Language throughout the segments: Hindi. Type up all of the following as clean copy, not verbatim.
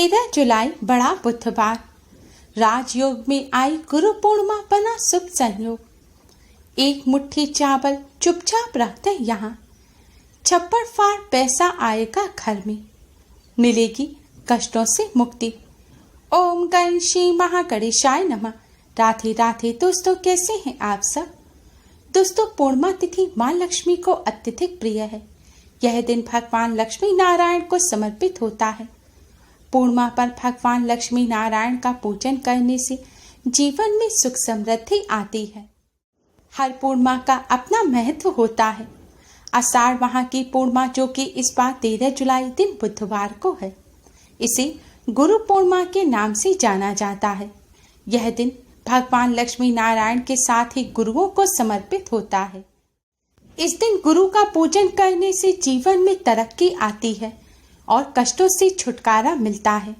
13 जुलाई बड़ा बुधवार, राजयोग में आई गुरु पूर्णिमा बना शुभ संयोग। एक मुट्ठी चावल चुपचाप रखते यहाँ, छप्पड़ फाड़ पैसा आएगा घर में, मिलेगी कष्टों से मुक्ति। ओम गणेशी महागणेशाय नमः। राधे राधे दोस्तों, कैसे हैं आप सब। दोस्तों, पूर्णिमा तिथि माँ लक्ष्मी को अत्यधिक प्रिय है। यह दिन भगवान लक्ष्मी नारायण को समर्पित होता है। पूर्णिमा पर भगवान लक्ष्मी नारायण का पूजन करने से जीवन में सुख समृद्धि आती है। हर पूर्णिमा का अपना महत्व होता है। आषाढ़ माह की पूर्णिमा, जो कि इस बार 13 जुलाई दिन बुधवार को है, इसे गुरु पूर्णिमा के नाम से जाना जाता है। यह दिन भगवान लक्ष्मी नारायण के साथ ही गुरुओं को समर्पित होता है। इस दिन गुरु का पूजन करने से जीवन में तरक्की आती है और कष्टों से छुटकारा मिलता है।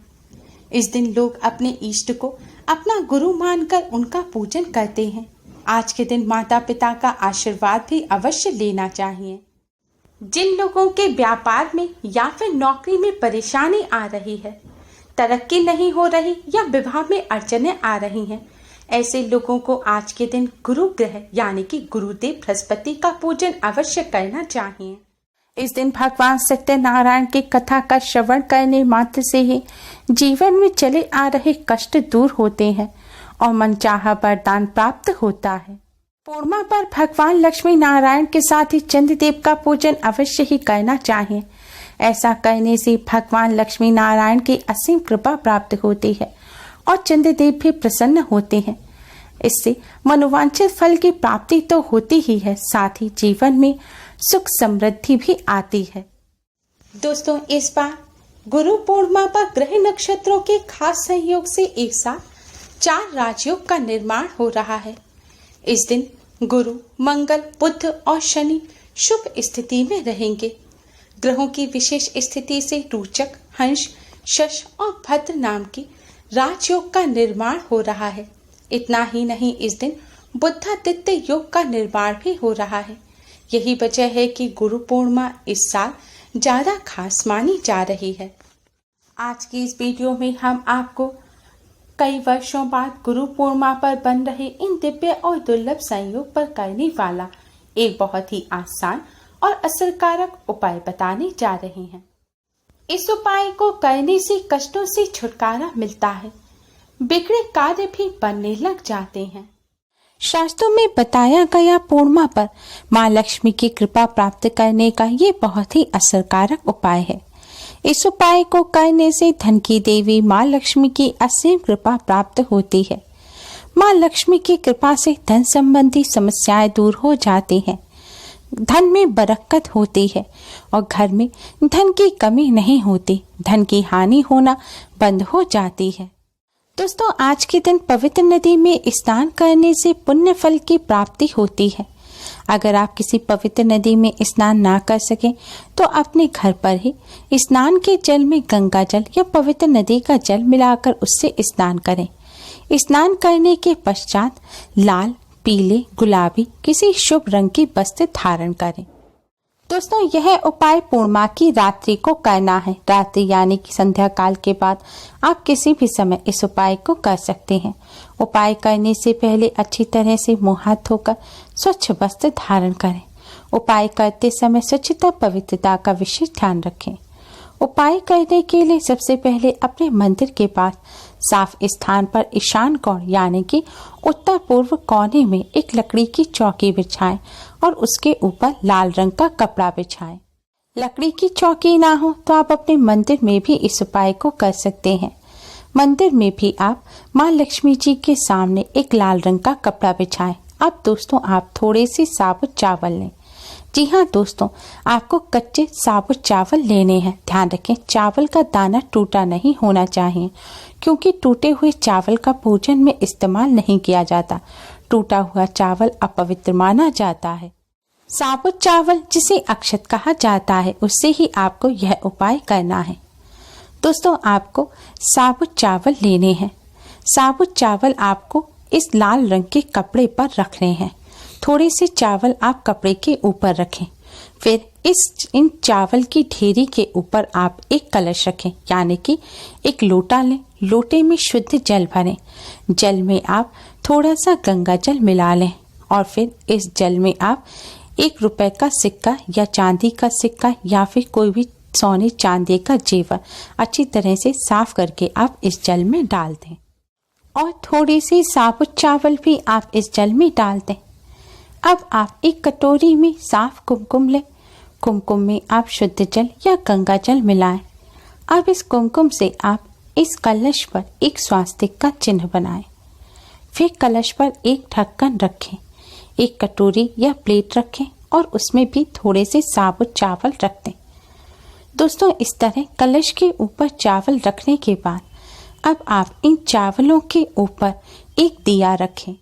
इस दिन लोग अपने इष्ट को अपना गुरु मानकर उनका पूजन करते हैं। आज के दिन माता पिता का आशीर्वाद भी अवश्य लेना चाहिए। जिन लोगों के व्यापार में या फिर नौकरी में परेशानी आ रही है, तरक्की नहीं हो रही या विवाह में अड़चनें आ रही हैं, ऐसे लोगों को आज के दिन गुरु ग्रह यानी कि गुरुदेव बृहस्पति का पूजन अवश्य करना चाहिए। इस दिन भगवान सत्यनारायण की कथा का श्रवण करने मात्र से ही जीवन में चले आ रहे कष्ट दूर होते हैं और मनचाहा वरदान प्राप्त होता है। पूर्णिमा पर भगवान लक्ष्मी नारायण के साथ ही चंद्रदेव का पूजन अवश्य ही करना चाहिए। ऐसा करने से भगवान लक्ष्मी नारायण की असीम कृपा प्राप्त होती है और चंद्रदेव भी प्रसन्न होते हैं। इससे मनोवांछित फल की प्राप्ति तो होती ही है, साथ ही जीवन में सुख समृद्धि भी आती है। दोस्तों, इस बार गुरु पूर्णिमा पर ग्रह नक्षत्रों के खास संयोग से एक साथ 4 राजयोग का निर्माण हो रहा है। इस दिन गुरु, मंगल, बुध और शनि शुभ स्थिति में रहेंगे। ग्रहों की विशेष स्थिति से रोचक, हंस, शश और भद्र नाम की राजयोग का निर्माण हो रहा है। इतना ही नहीं, इस दिन बुधादित्य योग का निर्माण भी हो रहा है। यही वजह है कि गुरु पूर्णिमा इस साल ज्यादा खास मानी जा रही है। आज की इस वीडियो में हम आपको कई वर्षों बाद गुरु पूर्णिमा पर बन रहे इन दिव्य और दुर्लभ संयोग पर करने वाला एक बहुत ही आसान और असरकारक उपाय बताने जा रहे हैं। इस उपाय को करने से कष्टों से छुटकारा मिलता है, बिगड़े कार्य भी बनने लग जाते हैं। शास्त्रों में बताया गया पूर्णिमा पर माँ लक्ष्मी की कृपा प्राप्त करने का ये बहुत ही असरकारक उपाय है। इस उपाय को करने से धन की देवी माँ लक्ष्मी की असीम कृपा प्राप्त होती है। माँ लक्ष्मी की कृपा से धन संबंधी समस्याएं दूर हो जाती हैं, धन में बरकत होती है और घर में धन की कमी नहीं होती, धन की हानि होना बंद हो जाती है। दोस्तों, आज के दिन पवित्र नदी में स्नान करने से पुण्य फल की प्राप्ति होती है। अगर आप किसी पवित्र नदी में स्नान ना कर सकें तो अपने घर पर ही स्नान के जल में गंगा जल या पवित्र नदी का जल मिलाकर उससे स्नान करें। स्नान करने के पश्चात लाल, पीले, गुलाबी किसी शुभ रंग की वस्त्र धारण करें। दोस्तों, यह उपाय पूर्णिमा की रात्रि को करना है। रात्रि यानी कि संध्या काल के बाद आप किसी भी समय इस उपाय को कर सकते हैं। उपाय करने से पहले अच्छी तरह से मुंह हाथ धोकर स्वच्छ वस्त्र धारण करें। उपाय करते समय स्वच्छता, पवित्रता का विशेष ध्यान रखें। उपाय करने के लिए सबसे पहले अपने मंदिर के पास साफ स्थान पर ईशान कोण यानी कि उत्तर पूर्व कोने में एक लकड़ी की चौकी बिछाएं और उसके ऊपर लाल रंग का कपड़ा बिछाएं। लकड़ी की चौकी ना हो तो आप अपने मंदिर में भी इस उपाय को कर सकते हैं। मंदिर में भी आप माँ लक्ष्मी जी के सामने एक लाल रंग का कपड़ा बिछाएं। अब दोस्तों, आप थोड़े से साबुत चावल लें। जी हाँ दोस्तों, आपको कच्चे साबुत चावल लेने हैं। ध्यान रखें, चावल का दाना टूटा नहीं होना चाहिए, क्योंकि टूटे हुए चावल का पूजन में इस्तेमाल नहीं किया जाता। टूटा हुआ चावल अपवित्र माना जाता है। साबुत चावल, जिसे अक्षत कहा जाता है, उससे ही आपको यह उपाय करना है। दोस्तों, आपको साबुत चावल लेने हैं। साबुत चावल आपको इस लाल रंग के कपड़े पर रखने हैं। थोड़े से चावल आप कपड़े के ऊपर रखें, फिर इन चावल की ढेरी के ऊपर आप एक कलश रखें, यानी कि एक लोटा लें। लोटे में शुद्ध जल भरें। जल में आप थोड़ा सा गंगा जल मिला लें और फिर इस जल में आप 1 रुपए का सिक्का या चांदी का सिक्का या फिर कोई भी सोने चांदी का जेवर अच्छी तरह से साफ करके आप इस जल में डाल दें और थोड़ी सी साबुत चावल भी आप इस जल में डाल दें। अब आप एक कटोरी में साफ कुमकुम लें। कुमकुम में आप शुद्ध जल या गंगा जल मिलाएं। अब इस कुमकुम से आप इस कलश पर एक स्वास्तिक का चिन्ह बनाएं। फिर कलश पर एक ढक्कन रखें, एक कटोरी या प्लेट रखें और उसमें भी थोड़े से साबुत चावल रख दें। दोस्तों, इस तरह कलश के ऊपर चावल रखने के बाद अब आप इन चावलों के ऊपर एक दिया रखें।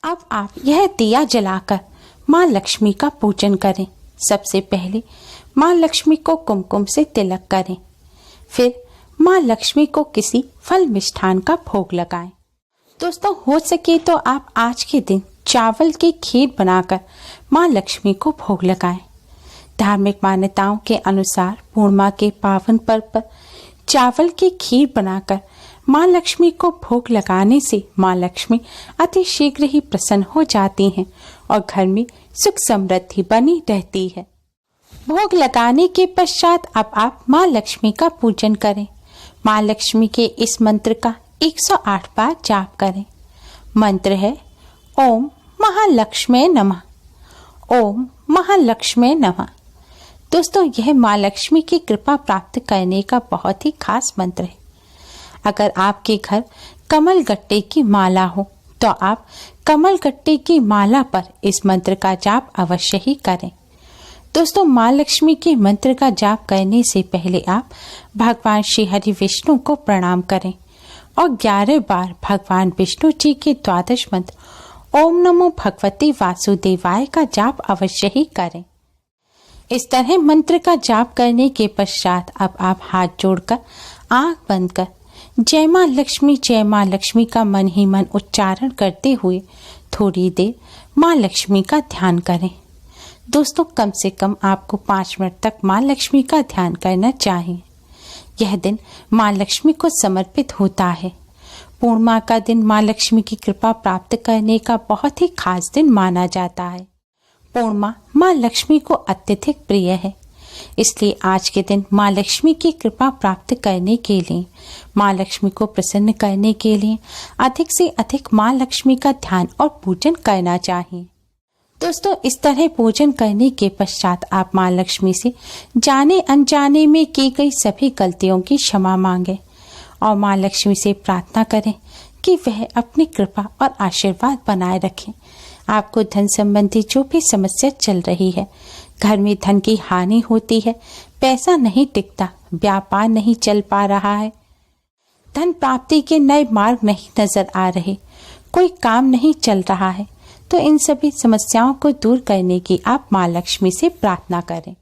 अब आप यह दिया जलाकर माँ लक्ष्मी का पूजन करें। सबसे पहले माँ लक्ष्मी को कुमकुम से तिलक करें, फिर माँ लक्ष्मी को किसी फल मिष्ठान का भोग लगाएं। दोस्तों, हो सके तो आप आज के दिन चावल की खीर बनाकर माँ लक्ष्मी को भोग लगाएं। धार्मिक मान्यताओं के अनुसार पूर्णिमा के पावन पर्व पर चावल की खीर बनाकर माँ लक्ष्मी को भोग लगाने से माँ लक्ष्मी अति शीघ्र ही प्रसन्न हो जाती हैं और घर में सुख समृद्धि बनी रहती है। भोग लगाने के पश्चात अब आप माँ लक्ष्मी का पूजन करें। माँ लक्ष्मी के इस मंत्र का 108 बार जाप करें। मंत्र है ओम महालक्ष्मी नमः, ओम महालक्ष्मी नमः। दोस्तों, यह माँ लक्ष्मी की कृपा प्राप्त करने का बहुत ही खास मंत्र है। अगर आपके घर कमल गट्टे की माला हो तो आप कमल गट्टे की माला पर इस मंत्र का जाप अवश्य ही करें। दोस्तों, माँ लक्ष्मी के मंत्र का जाप करने से पहले आप भगवान श्री हरि विष्णु को प्रणाम करें और 11 बार भगवान विष्णु जी के 12 मंत्र ओम नमो भगवते वासुदेवाय का जाप अवश्य ही करें। इस तरह मंत्र का जाप करने के पश्चात अब आप हाथ जोड़कर आंख बंद कर जय माँ लक्ष्मी का मन ही मन उच्चारण करते हुए थोड़ी देर माँ लक्ष्मी का ध्यान करें। दोस्तों, कम से कम आपको 5 मिनट तक माँ लक्ष्मी का ध्यान करना चाहिए। यह दिन माँ लक्ष्मी को समर्पित होता है। पूर्णिमा का दिन माँ लक्ष्मी की कृपा प्राप्त करने का बहुत ही खास दिन माना जाता है। पूर्णिमा माँ लक्ष्मी को अत्यधिक प्रिय है, इसलिए आज के दिन माँ लक्ष्मी की कृपा प्राप्त करने के लिए, माँ लक्ष्मी को प्रसन्न करने के लिए अधिक से अधिक माँ लक्ष्मी का ध्यान और पूजन करना चाहिए। दोस्तों, इस तरह पूजन करने के पश्चात आप माँ लक्ष्मी से जाने अनजाने में की गई सभी गलतियों की क्षमा मांगे और माँ लक्ष्मी से प्रार्थना करें कि वह अपनी कृपा और आशीर्वाद बनाए रखें। आपको धन संबंधी जो भी समस्या चल रही है, घर में धन की हानि होती है, पैसा नहीं टिकता, व्यापार नहीं चल पा रहा है, धन प्राप्ति के नए मार्ग नहीं नजर आ रहे, कोई काम नहीं चल रहा है, तो इन सभी समस्याओं को दूर करने की आप माँ लक्ष्मी से प्रार्थना करें।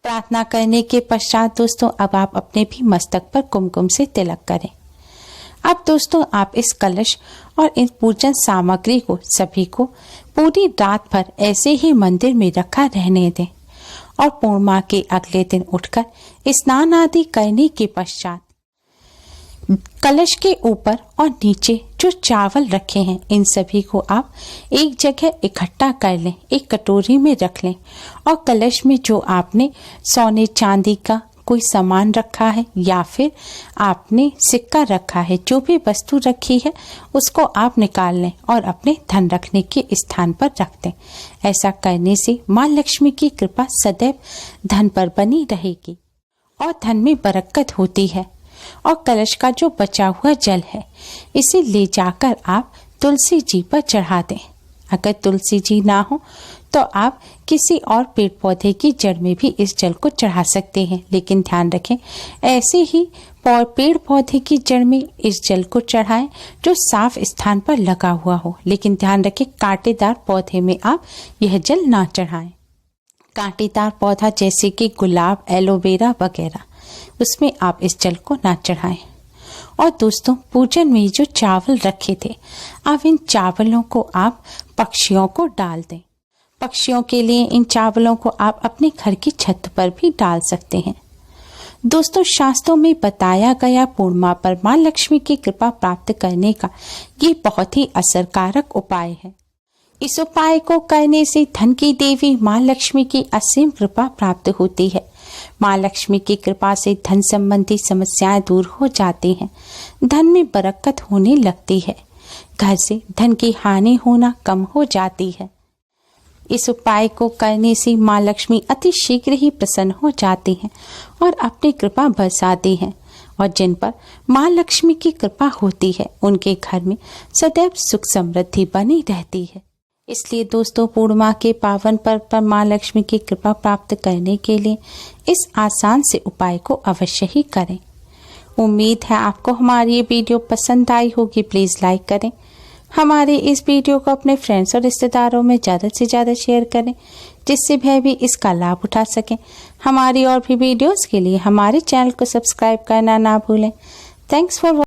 प्रार्थना करने के पश्चात दोस्तों, अब आप अपने भी मस्तक पर कुमकुम से तिलक करें। अब दोस्तों, आप इस कलश और इन पूजन सामग्री को सभी को पूरी रात भर ऐसे ही मंदिर में रखा रहने दें और पूर्णिमा के अगले दिन उठकर स्नान आदि करने के पश्चात कलश के ऊपर और नीचे जो चावल रखे हैं, इन सभी को आप एक जगह इकट्ठा कर लें, एक कटोरी में रख लें और कलश में जो आपने सोने चांदी का कोई सामान रखा है या फिर आपने सिक्का रखा है, जो भी वस्तु रखी है उसको आप निकाल लें और अपने धन रखने के स्थान पर रख दें। ऐसा करने से माँ लक्ष्मी की कृपा सदैव धन पर बनी रहेगी और धन में बरकत होती है। और कलश का जो बचा हुआ जल है, इसे ले जाकर आप तुलसी जी पर चढ़ा दें। अगर तुलसी जी ना हो तो आप किसी और पेड़ पौधे की जड़ में भी इस जल को चढ़ा सकते हैं, लेकिन ध्यान रखें ऐसे ही पेड़ पौधे की जड़ में इस जल को चढ़ाएं जो साफ स्थान पर लगा हुआ हो, लेकिन ध्यान रखें कांटेदार पौधे में आप यह जल ना चढ़ाएं। कांटेदार पौधा जैसे कि गुलाब, एलोवेरा वगैरह, उसमें आप इस जल को ना चढ़ाएं। और दोस्तों, पूजन में जो चावल रखे थे, अब इन चावलों को आप पक्षियों को डाल दें। पक्षियों के लिए इन चावलों को आप अपने घर की छत पर भी डाल सकते हैं। दोस्तों, शास्त्रों में बताया गया पूर्णिमा पर मां लक्ष्मी की कृपा प्राप्त करने का ये बहुत ही असरकारक उपाय है। इस उपाय को करने से धन की देवी मां लक्ष्मी की असीम कृपा प्राप्त होती है। मां लक्ष्मी की कृपा से धन संबंधी समस्याएं दूर हो जाती हैं, धन में बरकत होने लगती है, घर से धन की हानि होना कम हो जाती है। इस उपाय को करने से मां लक्ष्मी अति शीघ्र ही प्रसन्न हो जाती हैं और अपनी कृपा बरसाती हैं, और जिन पर मां लक्ष्मी की कृपा होती है उनके घर में सदैव सुख समृद्धि बनी रहती है। इसलिए दोस्तों, पूर्णिमा के पावन पर्व पर मां लक्ष्मी की कृपा प्राप्त करने के लिए इस आसान से उपाय को अवश्य ही करें। उम्मीद है आपको हमारी ये वीडियो पसंद आई होगी। प्लीज़ लाइक करें, हमारे इस वीडियो को अपने फ्रेंड्स और रिश्तेदारों में ज़्यादा से ज़्यादा शेयर करें, जिससे वह भी इसका लाभ उठा सकें। हमारी और भी वीडियोस के लिए हमारे चैनल को सब्सक्राइब करना ना भूलें। Thanks for